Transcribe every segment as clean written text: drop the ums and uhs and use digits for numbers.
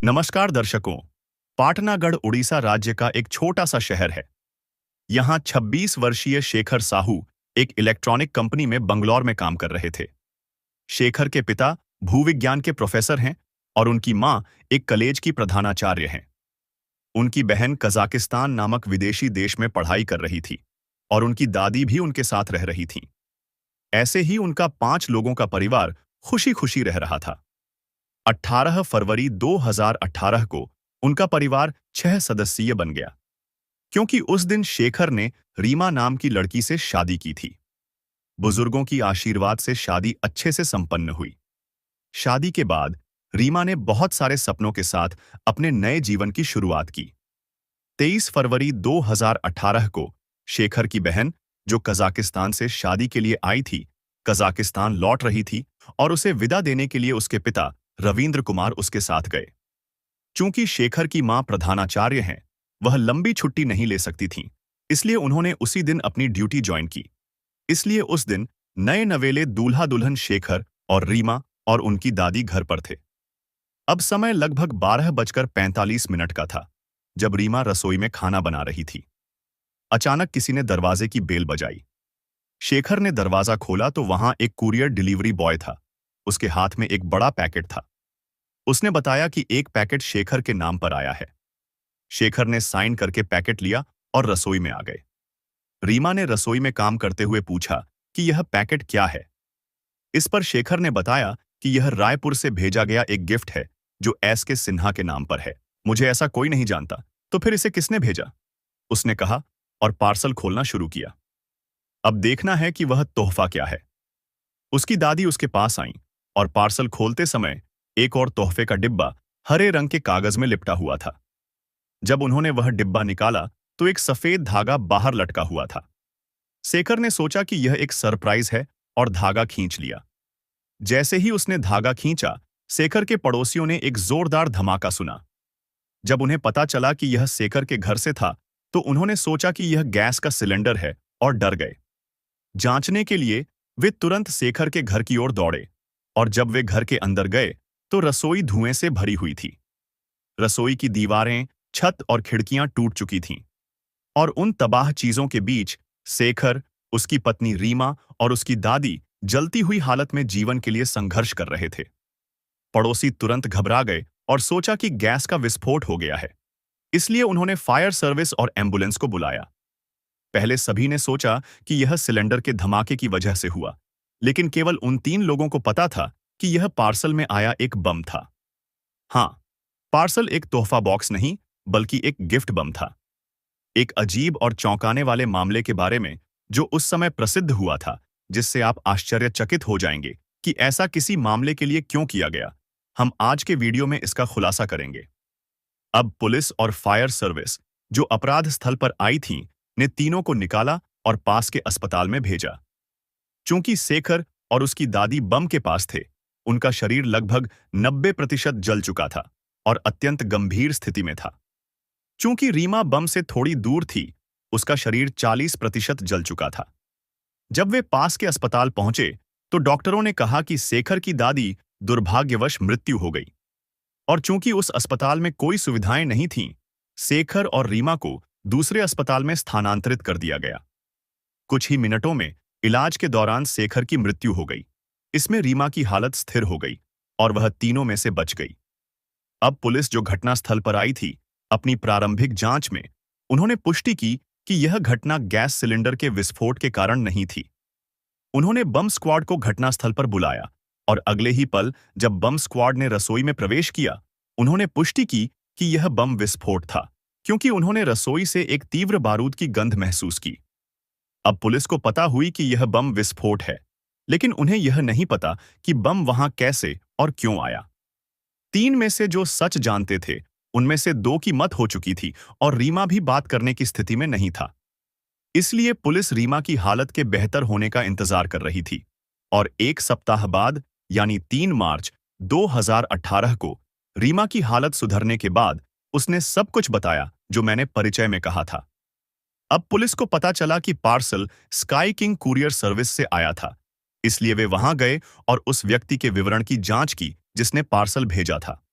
नमस्कार दर्शकों। पाटनागढ़ उड़ीसा राज्य का एक छोटा सा शहर है। यहाँ 26 वर्षीय शेखर साहू एक इलेक्ट्रॉनिक कंपनी में बंगलौर में काम कर रहे थे। शेखर के पिता भूविज्ञान के प्रोफेसर हैं और उनकी माँ एक कॉलेज की प्रधानाचार्य हैं। उनकी बहन कजाकिस्तान नामक विदेशी देश में पढ़ाई कर रही थी और उनकी दादी भी उनके साथ रह रही थी। ऐसे ही उनका 5 लोगों का परिवार खुशी खुशी रह रहा था। 18 फरवरी 2018 को उनका परिवार 6 सदस्यीय बन गया, क्योंकि उस दिन शेखर ने रीमा नाम की लड़की से शादी की थी। बुजुर्गों की आशीर्वाद से शादी अच्छे से संपन्न हुई। शादी के बाद रीमा ने बहुत सारे सपनों के साथ अपने नए जीवन की शुरुआत की। 23 फरवरी 2018 को शेखर की बहन, जो कजाकिस्तान से शादी के लिए आई थी, कजाकिस्तान लौट रही थी और उसे विदा देने के लिए उसके पिता रविंद्र कुमार उसके साथ गए। चूंकि शेखर की मां प्रधानाचार्य हैं, वह लंबी छुट्टी नहीं ले सकती थीं, इसलिए उन्होंने उसी दिन अपनी ड्यूटी ज्वाइन की। इसलिए उस दिन नए नवेले दूल्हा दुल्हन शेखर और रीमा और उनकी दादी घर पर थे। अब समय लगभग 12:45 का था, जब रीमा रसोई में खाना बना रही थी। अचानक किसी ने दरवाजे की बेल बजाई। शेखर ने दरवाजा खोला तो वहां एक कुरियर डिलीवरी बॉय था। उसके हाथ में एक बड़ा पैकेट था। उसने बताया कि एक पैकेट शेखर के नाम पर आया है। शेखर ने साइन करके पैकेट लिया और रसोई में आ गए। रीमा ने रसोई में काम करते हुए पूछा कि यह पैकेट क्या है। इस पर शेखर ने बताया कि यह रायपुर से भेजा गया एक गिफ्ट है जो एस के सिन्हा के नाम पर है। मुझे ऐसा कोई नहीं जानता, तो फिर इसे किसने भेजा? उसने कहा और पार्सल खोलना शुरू किया। अब देखना है कि वह तोहफा क्या है। उसकी दादी उसके पास आई और पार्सल खोलते समय एक और तोहफे का डिब्बा हरे रंग के कागज में लिपटा हुआ था। जब उन्होंने वह डिब्बा निकाला तो एक सफेद धागा बाहर लटका हुआ था। शेखर ने सोचा कि यह एक सरप्राइज है और धागा खींच लिया। जैसे ही उसने धागा खींचा, शेखर के पड़ोसियों ने एक जोरदार धमाका सुना। जब उन्हें पता चला कि यह शेखर के घर से था, तो उन्होंने सोचा कि यह गैस का सिलेंडर है और डर गए। जांचने के लिए वे तुरंत शेखर के घर की ओर दौड़े और जब वे घर के अंदर गए तो रसोई धुएं से भरी हुई थी। रसोई की दीवारें, छत और खिड़कियां टूट चुकी थीं और उन तबाह चीजों के बीच शेखर, उसकी पत्नी रीमा और उसकी दादी जलती हुई हालत में जीवन के लिए संघर्ष कर रहे थे। पड़ोसी तुरंत घबरा गए और सोचा कि गैस का विस्फोट हो गया है, इसलिए उन्होंने फायर सर्विस और एम्बुलेंस को बुलाया। पहले सभी ने सोचा कि यह सिलेंडर के धमाके की वजह से हुआ, लेकिन केवल उन 3 लोगों को पता था कि यह पार्सल में आया एक बम था। हाँ, पार्सल एक तोहफा बॉक्स नहीं, बल्कि एक गिफ्ट बम था। एक अजीब और चौंकाने वाले मामले के बारे में जो उस समय प्रसिद्ध हुआ था, जिससे आप आश्चर्यचकित हो जाएंगे कि ऐसा किसी मामले के लिए क्यों किया गया। हम आज के वीडियो में इसका खुलासा करेंगे। अब पुलिस और फायर सर्विस, जो अपराध स्थल पर आई थीं, ने तीनों को निकाला और पास के अस्पताल में भेजा। चूंकि शेखर और उसकी दादी बम के पास थे, उनका शरीर लगभग 90% जल चुका था और अत्यंत गंभीर स्थिति में था। चूंकि रीमा बम से थोड़ी दूर थी, उसका शरीर 40% जल चुका था। जब वे पास के अस्पताल पहुंचे तो डॉक्टरों ने कहा कि शेखर की दादी दुर्भाग्यवश मृत्यु हो गई और चूंकि उस अस्पताल में कोई सुविधाएं नहीं थीं, शेखर और रीमा को दूसरे अस्पताल में स्थानांतरित कर दिया गया। कुछ ही मिनटों में इलाज के दौरान शेखर की मृत्यु हो गई। इसमें रीमा की हालत स्थिर हो गई और वह तीनों में से बच गई। अब पुलिस जो घटनास्थल पर आई थी, अपनी प्रारंभिक जांच में उन्होंने पुष्टि की कि यह घटना गैस सिलेंडर के विस्फोट के कारण नहीं थी। उन्होंने बम स्क्वाड को घटनास्थल पर बुलाया और अगले ही पल जब बम स्क्वाड ने रसोई में प्रवेश किया, उन्होंने पुष्टि की कि यह बम विस्फोट था, क्योंकि उन्होंने रसोई से एक तीव्र बारूद की गंध महसूस की। अब पुलिस को पता हुई कि यह बम विस्फोट है, लेकिन उन्हें यह नहीं पता कि बम वहां कैसे और क्यों आया। 3 में से जो सच जानते थे, उनमें से 2 की मौत हो चुकी थी और रीमा भी बात करने की स्थिति में नहीं था। इसलिए पुलिस रीमा की हालत के बेहतर होने का इंतजार कर रही थी और 1 सप्ताह बाद, यानी 3 मार्च 2018 को रीमा की हालत सुधरने के बाद उसने सब कुछ बताया जो मैंने परिचय में कहा था। अब पुलिस को पता चला कि parcel sky king courier service से आया था, इसलिए वे वहां गए और उस व्यक्ति के विवरण की जांच की जिसने पार्सल भेजा था।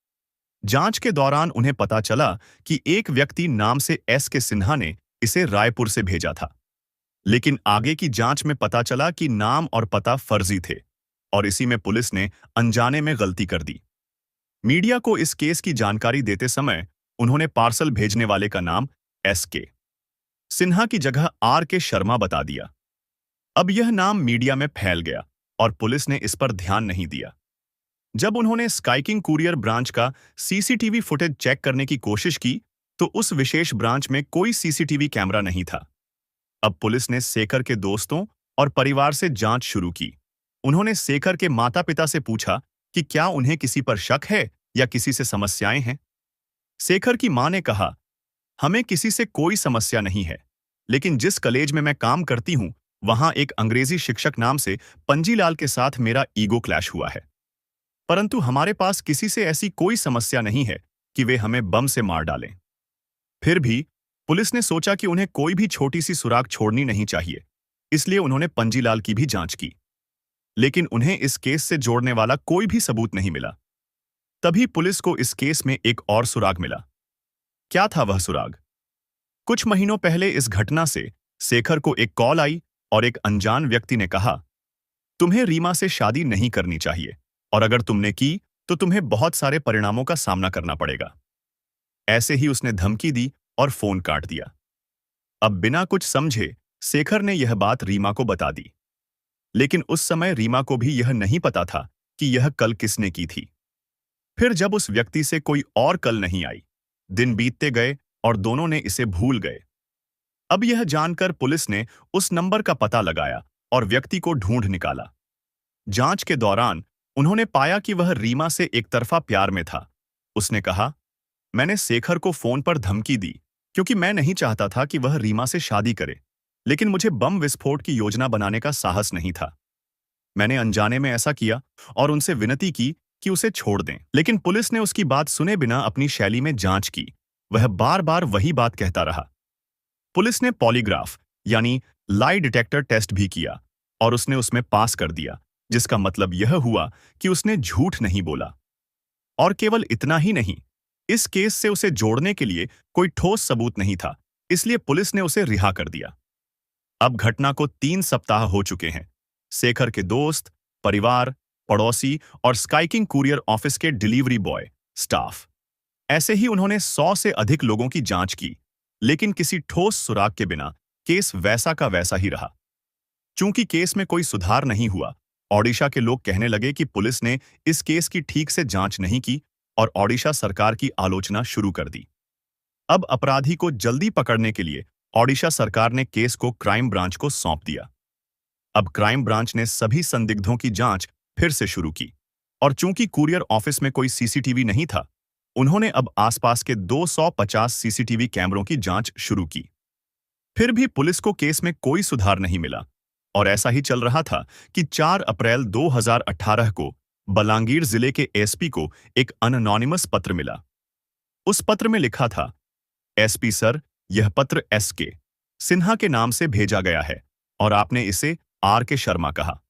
जांच के दौरान उन्हें पता चला कि एक व्यक्ति नाम से एस के सिन्हा ने इसे रायपुर से भेजा था। लेकिन आगे की जांच में पता चला कि नाम और पता फर्जी थे और इसी में पुलिस ने अनजाने में गलती कर दी। मीडिया को इस केस की जानकारी देते समय उन्होंने पार्सल भेजने वाले का नाम एस के सिन्हा की जगह आर के शर्मा बता दिया। अब यह नाम मीडिया में फैल गया और पुलिस ने इस पर ध्यान नहीं दिया। जब उन्होंने स्काइकिंग कुरियर ब्रांच का सीसीटीवी फुटेज चेक करने की कोशिश की तो उस विशेष ब्रांच में कोई सीसीटीवी कैमरा नहीं था। अब पुलिस ने शेखर के दोस्तों और परिवार से जांच शुरू की। उन्होंने शेखर के माता-पिता से पूछा कि क्या उन्हें किसी पर शक है या किसी से समस्याएं हैं। शेखर की मां ने कहा, हमें किसी से कोई समस्या नहीं है, लेकिन जिस कॉलेज में मैं काम करती हूं, वहां एक अंग्रेजी शिक्षक नाम से पंजीलाल के साथ मेरा ईगो क्लैश हुआ है। परंतु हमारे पास किसी से ऐसी कोई समस्या नहीं है कि वे हमें बम से मार डालें। फिर भी पुलिस ने सोचा कि उन्हें कोई भी छोटी सी सुराग छोड़नी नहीं चाहिए, इसलिए उन्होंने पंजीलाल की भी जांच की। लेकिन उन्हें इस केस से जोड़ने वाला कोई भी सबूत नहीं मिला। तभी पुलिस को इस केस में एक और सुराग मिला। क्या था वह सुराग? कुछ महीनों पहले इस घटना से शेखर को एक कॉल आई और एक अनजान व्यक्ति ने कहा, तुम्हें रीमा से शादी नहीं करनी चाहिए और अगर तुमने की तो तुम्हें बहुत सारे परिणामों का सामना करना पड़ेगा। ऐसे ही उसने धमकी दी और फोन काट दिया। अब बिना कुछ समझे शेखर ने यह बात रीमा को बता दी। लेकिन उस समय रीमा को भी यह नहीं पता था कि यह कल किसने की थी। फिर जब उस व्यक्ति से कोई और कल नहीं आई, दिन बीतते गए और दोनों ने इसे भूल गए। अब यह जानकर पुलिस ने उस नंबर का पता लगाया और व्यक्ति को ढूंढ निकाला। जांच के दौरान उन्होंने पाया कि वह रीमा से एक तरफा प्यार में था। उसने कहा, मैंने शेखर को फोन पर धमकी दी क्योंकि मैं नहीं चाहता था कि वह रीमा से शादी करे, लेकिन मुझे बम विस्फोट की योजना बनाने का साहस नहीं था। मैंने अनजाने में ऐसा किया और उनसे विनती की कि उसे छोड़ दें, लेकिन पुलिस ने उसकी बात सुने बिना अपनी शैली में जांच की। वह बार बार वही बात कहता रहा। पुलिस ने पॉलीग्राफ यानी लाई डिटेक्टर टेस्ट भी किया और उसने उसमें पास कर दिया, जिसका मतलब यह हुआ कि उसने झूठ नहीं बोला। और केवल इतना ही नहीं, इस केस से उसे जोड़ने के लिए कोई ठोस सबूत नहीं था, इसलिए पुलिस ने उसे रिहा कर दिया। अब घटना को 3 सप्ताह हो चुके हैं। शेखर के दोस्त, परिवार, पड़ोसी और स्काइकिंग कुरियर ऑफिस के डिलीवरी बॉय, स्टाफ, ऐसे ही उन्होंने 100 से अधिक लोगों की जांच की, लेकिन किसी ठोस सुराग के बिना केस वैसा का वैसा ही रहा। चूंकि केस में कोई सुधार नहीं हुआ, ओडिशा के लोग कहने लगे कि पुलिस ने इस केस की ठीक से जांच नहीं की और ओडिशा सरकार की आलोचना शुरू कर दी। अब अपराधी को जल्दी पकड़ने के लिए ओडिशा सरकार ने केस को क्राइम ब्रांच को सौंप दिया। अब क्राइम ब्रांच ने सभी संदिग्धों की जांच फिर से शुरू की और चूंकि कुरियर ऑफिस में कोई सीसीटीवी नहीं था, उन्होंने अब आसपास के 250 सीसीटीवी कैमरों की जांच शुरू की। फिर भी पुलिस को केस में कोई सुधार नहीं मिला और ऐसा ही चल रहा था कि 4 अप्रैल 2018 को बलांगीर जिले के एसपी को एक अनोनिमस पत्र मिला। उस पत्र में लिखा था, एसपी सर, यह पत्र एस के सिन्हा के नाम से भेजा गया है और आपने इसे आर के शर्मा कहा।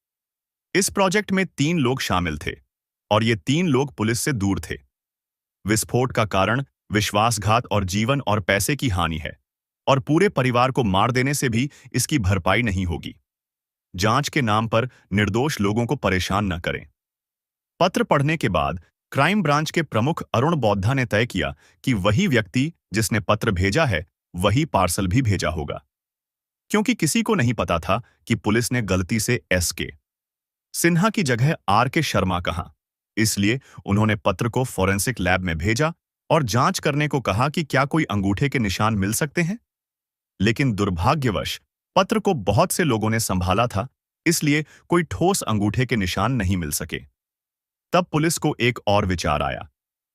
इस प्रोजेक्ट में 3 लोग शामिल थे और ये 3 लोग पुलिस से दूर थे। विस्फोट का कारण विश्वासघात और जीवन और पैसे की हानि है और पूरे परिवार को मार देने से भी इसकी भरपाई नहीं होगी। जांच के नाम पर निर्दोष लोगों को परेशान न करें। पत्र पढ़ने के बाद क्राइम ब्रांच के प्रमुख अरुण बौद्धा ने तय किया कि वही व्यक्ति जिसने पत्र भेजा है वही पार्सल भी भेजा होगा। क्योंकि किसी को नहीं पता था कि पुलिस ने गलती से एस के सिन्हा की जगह आर के शर्मा कहा, इसलिए उन्होंने पत्र को फोरेंसिक लैब में भेजा और जांच करने को कहा कि क्या कोई अंगूठे के निशान मिल सकते हैं। लेकिन दुर्भाग्यवश पत्र को बहुत से लोगों ने संभाला था, इसलिए कोई ठोस अंगूठे के निशान नहीं मिल सके। तब पुलिस को एक और विचार आया।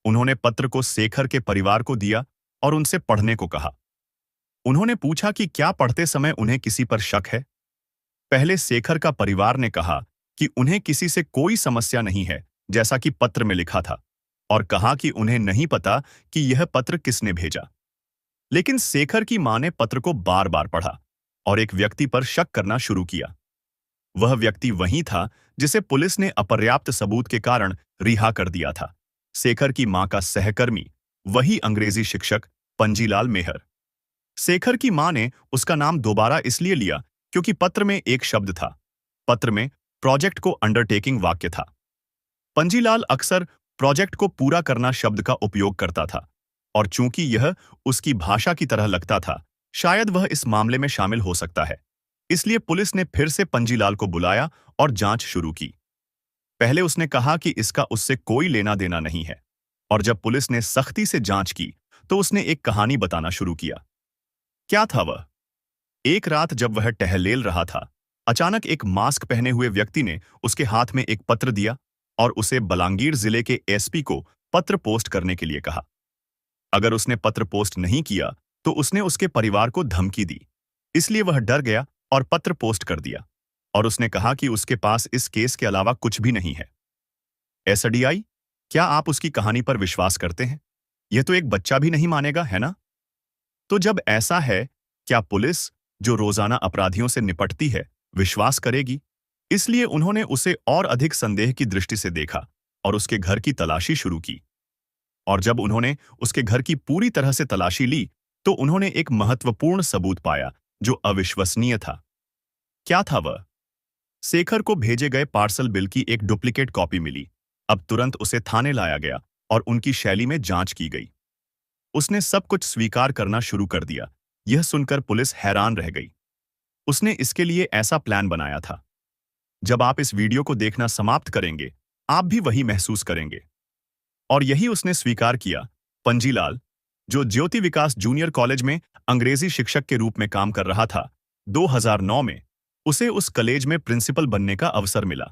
उन्होंने पत्र को शेखर के परिवार को दिया और उनसे पढ़ने को कहा। उन्होंने पूछा कि क्या पढ़ते समय उन्हें किसी पर शक है। पहले शेखर का परिवार ने कहा कि उन्हें किसी से कोई समस्या नहीं है, जैसा कि पत्र में लिखा था, और कहा कि उन्हें नहीं पता कि यह पत्र किसने भेजा। लेकिन शेखर की मां ने पत्र को बार बार पढ़ा और एक व्यक्ति पर शक करना शुरू किया। वह व्यक्ति वही था जिसे पुलिस ने अपर्याप्त सबूत के कारण रिहा कर दिया था। शेखर की मां का सहकर्मी, वही अंग्रेजी शिक्षक पंजीलाल मेहर। शेखर की मां ने उसका नाम दोबारा इसलिए लिया क्योंकि पत्र में एक शब्द था। पत्र में प्रोजेक्ट को अंडरटेकिंग वाक्य था। पंजीलाल अक्सर प्रोजेक्ट को पूरा करना शब्द का उपयोग करता था, और चूंकि यह उसकी भाषा की तरह लगता था, शायद वह इस मामले में शामिल हो सकता है। इसलिए पुलिस ने फिर से पंजीलाल को बुलाया और जांच शुरू की। पहले उसने कहा कि इसका उससे कोई लेना देना नहीं है, और जब पुलिस ने सख्ती से जांच की तो उसने एक कहानी बताना शुरू किया। क्या था वह? एक रात जब वह टहलेल रहा था, अचानक एक मास्क पहने हुए व्यक्ति ने उसके हाथ में एक पत्र दिया और उसे बलांगीर जिले के एसपी को पत्र पोस्ट करने के लिए कहा। अगर उसने पत्र पोस्ट नहीं किया तो उसने उसके परिवार को धमकी दी। इसलिए वह डर गया और पत्र पोस्ट कर दिया, और उसने कहा कि उसके पास इस केस के अलावा कुछ भी नहीं है। एसडीआई, क्या आप उसकी कहानी पर विश्वास करते हैं? यह तो एक बच्चा भी नहीं मानेगा, है ना? तो जब ऐसा है, क्या पुलिस, जो रोजाना अपराधियों से निपटती है, विश्वास करेगी? इसलिए उन्होंने उसे और अधिक संदेह की दृष्टि से देखा और उसके घर की तलाशी शुरू की। और जब उन्होंने उसके घर की पूरी तरह से तलाशी ली तो उन्होंने एक महत्वपूर्ण सबूत पाया जो अविश्वसनीय था। क्या था वह? शेखर को भेजे गए पार्सल बिल की एक डुप्लीकेट कॉपी मिली। अब तुरंत उसे थाने लाया गया और उनकी शैली में जांच की गई। उसने सब कुछ स्वीकार करना शुरू कर दिया। यह सुनकर पुलिस हैरान रह गई। उसने इसके लिए ऐसा प्लान बनाया था। जब आप इस वीडियो को देखना समाप्त करेंगे, आप भी वही महसूस करेंगे। और यही उसने स्वीकार किया। पंजीलाल, जो ज्योति विकास जूनियर कॉलेज में अंग्रेजी शिक्षक के रूप में काम कर रहा था, 2009 में उसे उस कॉलेज में प्रिंसिपल बनने का अवसर मिला।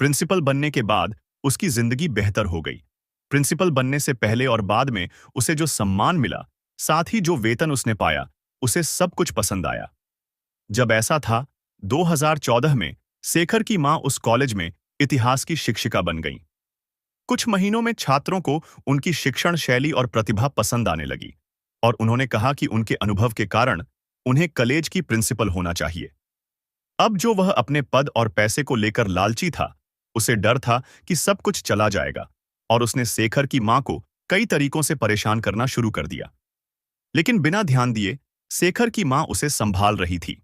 प्रिंसिपल बनने के बाद उसकी जिंदगी बेहतर हो गई। प्रिंसिपल बनने से पहले और बाद में उसे जो सम्मान मिला, साथ ही जो वेतन उसने पाया, उसे सब कुछ पसंद आया। जब ऐसा था, 2014 में शेखर की मां उस कॉलेज में इतिहास की शिक्षिका बन गईं। कुछ महीनों में छात्रों को उनकी शिक्षण शैली और प्रतिभा पसंद आने लगी, और उन्होंने कहा कि उनके अनुभव के कारण उन्हें कॉलेज की प्रिंसिपल होना चाहिए। अब जो वह अपने पद और पैसे को लेकर लालची था, उसे डर था कि सब कुछ चला जाएगा, और उसने शेखर की मां को कई तरीकों से परेशान करना शुरू कर दिया। लेकिन बिना ध्यान दिए शेखर की मां उसे संभाल रही थी।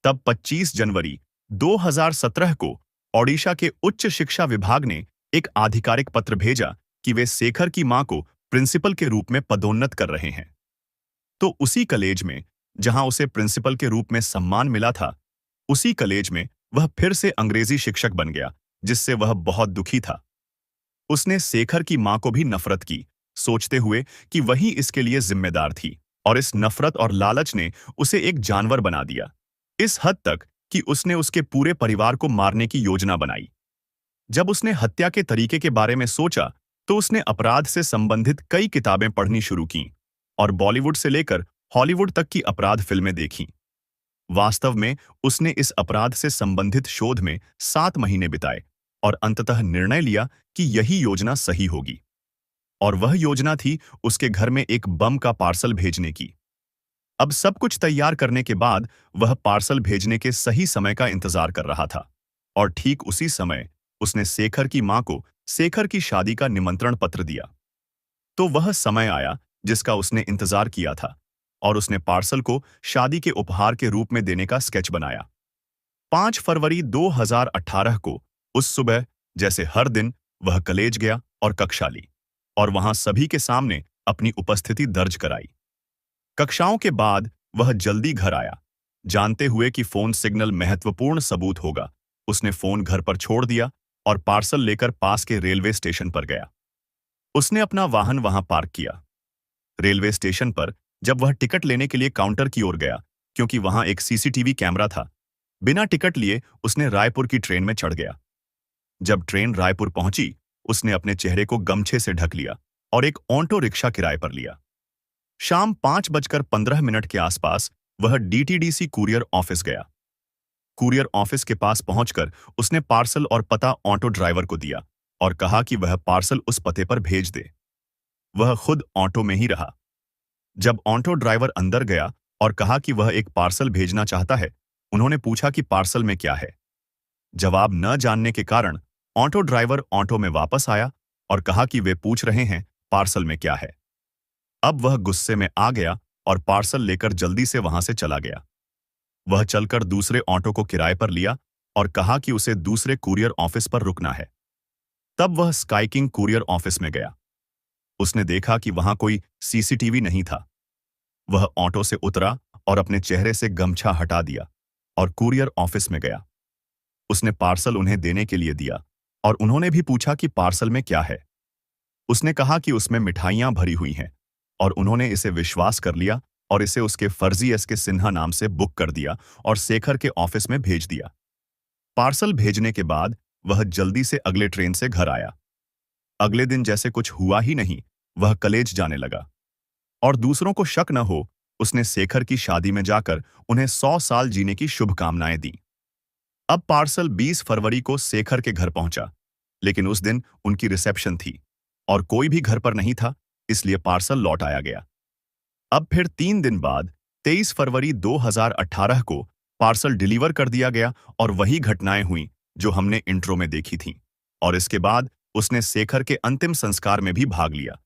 तब 25 जनवरी 2017 को ओडिशा के उच्च शिक्षा विभाग ने एक आधिकारिक पत्र भेजा कि वे शेखर की मां को प्रिंसिपल के रूप में पदोन्नत कर रहे हैं। तो उसी कॉलेज में जहां उसे प्रिंसिपल के रूप में सम्मान मिला था, उसी कॉलेज में वह फिर से अंग्रेजी शिक्षक बन गया, जिससे वह बहुत दुखी था। उसने शेखर की मां को भी नफरत की, सोचते हुए कि वही इसके लिए जिम्मेदार थी, और इस नफरत और लालच ने उसे एक जानवर बना दिया, इस हद तक कि उसने उसके पूरे परिवार को मारने की योजना बनाई। जब उसने हत्या के तरीके के बारे में सोचा तो उसने अपराध से संबंधित कई किताबें पढ़नी शुरू कीं और बॉलीवुड से लेकर हॉलीवुड तक की अपराध फिल्में देखीं। वास्तव में उसने इस अपराध से संबंधित शोध में 7 महीने बिताए और अंततः निर्णय लिया कि यही योजना सही होगी। और वह योजना थी उसके घर में एक बम का पार्सल भेजने की। अब सब कुछ तैयार करने के बाद वह पार्सल भेजने के सही समय का इंतजार कर रहा था, और ठीक उसी समय उसने शेखर की मां को शेखर की शादी का निमंत्रण पत्र दिया। तो वह समय आया जिसका उसने इंतजार किया था, और उसने पार्सल को शादी के उपहार के रूप में देने का स्केच बनाया। 5 फरवरी 2018 को उस सुबह, जैसे हर दिन, वह कॉलेज गया और कक्षा ली, और वहां सभी के सामने अपनी उपस्थिति दर्ज कराई। कक्षाओं के बाद वह जल्दी घर आया, जानते हुए कि फोन सिग्नल महत्वपूर्ण सबूत होगा। उसने फोन घर पर छोड़ दिया और पार्सल लेकर पास के रेलवे स्टेशन पर गया। उसने अपना वाहन वहां पार्क किया। रेलवे स्टेशन पर जब वह टिकट लेने के लिए काउंटर की ओर गया, क्योंकि वहां एक सीसीटीवी कैमरा था, बिना टिकट लिए उसने रायपुर की ट्रेन में चढ़ गया। जब ट्रेन रायपुर पहुंची, उसने अपने चेहरे को गमछे से ढक लिया और एक ऑटो रिक्शा किराए पर लिया। शाम 5:15 के आसपास वह डीटीडीसी कुरियर ऑफिस गया। कुरियर ऑफिस के पास पहुंचकर उसने पार्सल और पता ऑटो ड्राइवर को दिया और कहा कि वह पार्सल उस पते पर भेज दे। वह खुद ऑटो में ही रहा। जब ऑटो ड्राइवर अंदर गया और कहा कि वह एक पार्सल भेजना चाहता है, उन्होंने पूछा कि पार्सल में क्या है। जवाब न जानने के कारण ऑटो ड्राइवर ऑटो में वापस आया और कहा कि वे पूछ रहे हैं पार्सल में क्या है। अब वह गुस्से में आ गया और पार्सल लेकर जल्दी से वहां से चला गया। वह चलकर दूसरे ऑटो को किराए पर लिया और कहा कि उसे दूसरे कुरियर ऑफिस पर रुकना है। तब वह स्काईकिंग कुरियर ऑफिस में गया। उसने देखा कि वहां कोई सीसीटीवी नहीं था। वह ऑटो से उतरा और अपने चेहरे से गमछा हटा दिया और कुरियर ऑफिस में गया। उसने पार्सल उन्हें देने के लिए दिया और उन्होंने भी पूछा कि पार्सल में क्या है। उसने कहा कि उसमें मिठाइयां भरी हुई हैं और उन्होंने इसे विश्वास कर लिया और इसे उसके फर्जी एस के सिन्हा नाम से बुक कर दिया और शेखर के ऑफिस में भेज दिया। पार्सल भेजने के बाद वह जल्दी से अगले ट्रेन से घर आया। अगले दिन जैसे कुछ हुआ ही नहीं, वह कॉलेज जाने लगा और दूसरों को शक न हो, उसने शेखर की शादी में जाकर उन्हें 100 साल जीने की शुभकामनाएं दी। अब पार्सल 20 फरवरी को शेखर के घर पहुंचा, लेकिन उस दिन उनकी रिसेप्शन थी और कोई भी घर पर नहीं था, इसलिए पार्सल लौट आया गया। अब फिर 3 दिन बाद 23 फरवरी 2018 को पार्सल डिलीवर कर दिया गया और वही घटनाएं हुई जो हमने इंट्रो में देखी थीं। और इसके बाद उसने शेखर के अंतिम संस्कार में भी भाग लिया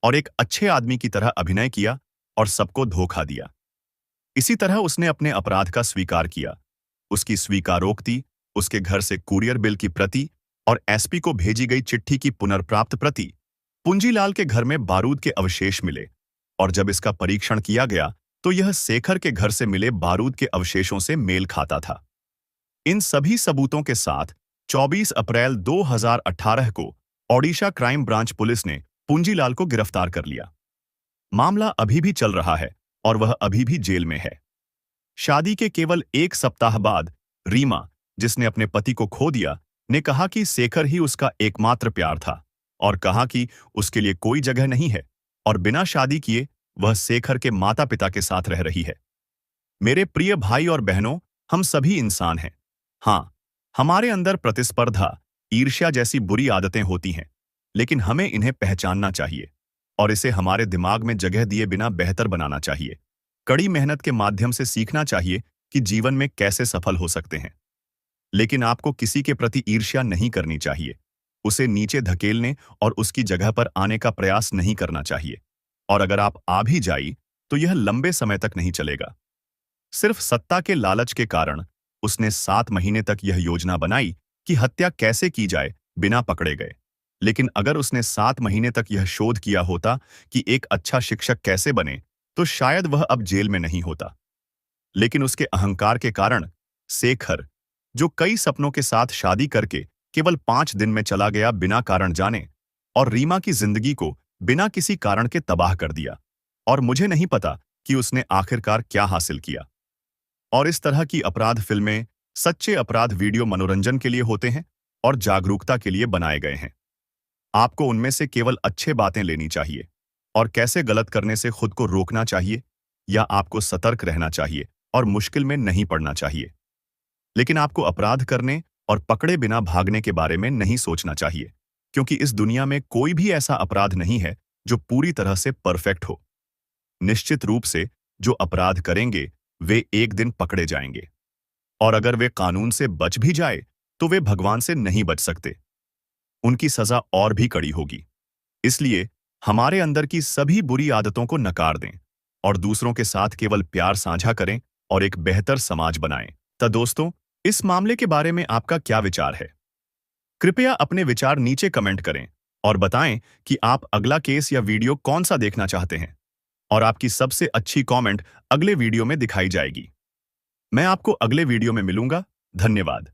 और एक अच्छे आदमी की तरह अभिनय किया और सबको धोखा दिया। इसी तरह उसने अपने अपराध का स्वीकार किया। उसकी स्वीकारोक्ति, उसके घर से कुरियर बिल की प्रति और एसपी को भेजी गई चिट्ठी की पुनर्प्राप्त प्रति, पुंजीलाल के घर में बारूद के अवशेष मिले और जब इसका परीक्षण किया गया तो यह शेखर के घर से मिले बारूद के अवशेषों से मेल खाता था। इन सभी सबूतों के साथ 24 अप्रैल 2018 को ओडिशा क्राइम ब्रांच पुलिस ने पुंजीलाल को गिरफ्तार कर लिया। मामला अभी भी चल रहा है और वह अभी भी जेल में है। शादी के केवल 1 सप्ताह बाद रीमा, जिसने अपने पति को खो दिया, ने कहा कि शेखर ही उसका एकमात्र प्यार था और कहा कि उसके लिए कोई जगह नहीं है और बिना शादी किए वह शेखर के माता पिता के साथ रह रही है। मेरे प्रिय भाई और बहनों, हम सभी इंसान हैं। हाँ, हमारे अंदर प्रतिस्पर्धा, ईर्ष्या जैसी बुरी आदतें होती हैं, लेकिन हमें इन्हें पहचानना चाहिए और इसे हमारे दिमाग में जगह दिए बिना बेहतर बनाना चाहिए। कड़ी मेहनत के माध्यम से सीखना चाहिए कि जीवन में कैसे सफल हो सकते हैं। लेकिन आपको किसी के प्रति ईर्ष्या नहीं करनी चाहिए, उसे नीचे धकेलने और उसकी जगह पर आने का प्रयास नहीं करना चाहिए। और अगर आप आ भी जाई तो यह लंबे समय तक नहीं चलेगा। सिर्फ सत्ता के लालच के कारण उसने 7 महीने तक यह योजना बनाई कि हत्या कैसे की जाए बिना पकड़े गए। लेकिन अगर उसने 7 महीने तक यह शोध किया होता कि एक अच्छा शिक्षक कैसे बने, तो शायद वह अब जेल में नहीं होता। लेकिन उसके अहंकार के कारण शेखर, जो कई सपनों के साथ शादी करके केवल 5 दिन में चला गया बिना कारण जाने, और रीमा की जिंदगी को बिना किसी कारण के तबाह कर दिया, और मुझे नहीं पता कि उसने आखिरकार क्या हासिल किया। और इस तरह की अपराध फिल्में, सच्चे अपराध वीडियो मनोरंजन के लिए होते हैं और जागरूकता के लिए बनाए गए हैं। आपको उनमें से केवल अच्छे बातें लेनी चाहिए और कैसे गलत करने से खुद को रोकना चाहिए, या आपको सतर्क रहना चाहिए और मुश्किल में नहीं पड़ना चाहिए। लेकिन आपको अपराध करने और पकड़े बिना भागने के बारे में नहीं सोचना चाहिए, क्योंकि इस दुनिया में कोई भी ऐसा अपराध नहीं है जो पूरी तरह से परफेक्ट हो। निश्चित रूप से जो अपराध करेंगे वे एक दिन पकड़े जाएंगे, और अगर वे कानून से बच भी जाए तो वे भगवान से नहीं बच सकते। उनकी सजा और भी कड़ी होगी। इसलिए हमारे अंदर की सभी बुरी आदतों को नकार दें और दूसरों के साथ केवल प्यार साझा करें और एक बेहतर समाज बनाएं। तो दोस्तों, इस मामले के बारे में आपका क्या विचार है? कृपया अपने विचार नीचे कमेंट करें और बताएं कि आप अगला केस या वीडियो कौन सा देखना चाहते हैं, और आपकी सबसे अच्छी कमेंट अगले वीडियो में दिखाई जाएगी। मैं आपको अगले वीडियो में मिलूंगा। धन्यवाद।